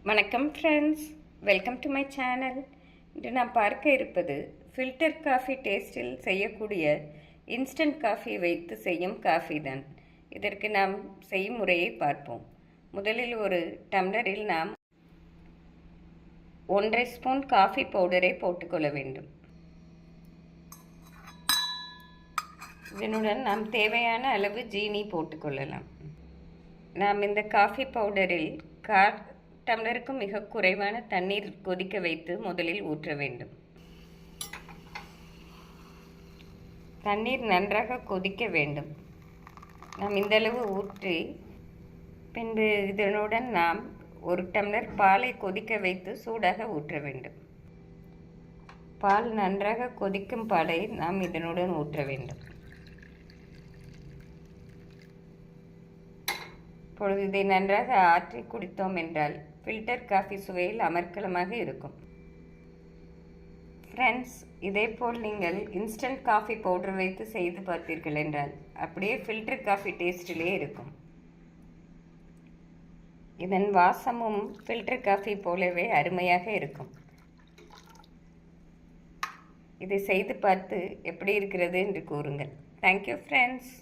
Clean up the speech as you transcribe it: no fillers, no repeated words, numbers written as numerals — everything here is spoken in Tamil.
வணக்கம் friends, welcome to my channel. இன்று நாம் பார்க்க இருப்பது ஃபில்டர் காஃபி டேஸ்டில் செய்யக்கூடிய இன்ஸ்டன்ட் காஃபி வைத்து செய்யும் காஃபி தான். இதற்கு நாம் செய்யும் முறையை பார்ப்போம். முதலில் ஒரு டம்ளரில் நாம் 1.5 ஸ்பூன் காஃபி பவுடரை போட்டுக்கொள்ள வேண்டும். இதனுடன் நாம் தேவையான அளவு ஜீனி போட்டுக்கொள்ளலாம். நாம் இந்த காஃபி பவுடரில் டம்ளருக்கு மிக குறைவான தண்ணீர் கொதிக்க வைத்து முதலில் ஊற்ற வேண்டும். தண்ணீர் நன்றாக கொதிக்க வேண்டும். நாம் இந்தளவு ஊற்றி பின்பு இதனுடன் நாம் 1 டம்ளர் பாலை கொதிக்க வைத்து சூடாக ஊற்ற வேண்டும். பால் நன்றாக கொதிக்கும் பாலை நாம் இதனுடன் ஊற்ற வேண்டும். இப்பொழுது இதை நன்றாக ஆற்றி குடித்தோம் என்றால் ஃபில்டர் காஃபி சுவையில் அமர்க்கலமாக இருக்கும். ஃப்ரெண்ட்ஸ், இதேபோல் நீங்கள் இன்ஸ்டன்ட் காஃபி பவுடர் வைத்து செய்து பார்த்தீர்கள் என்றால் அப்படியே ஃபில்டர் காஃபி டேஸ்டிலே இருக்கும். இதன் வாசமும் ஃபில்டர் காஃபி போலவே அருமையாக இருக்கும். இதை செய்து பார்த்து எப்படி இருக்கிறது என்று கூறுங்கள். Thank you friends.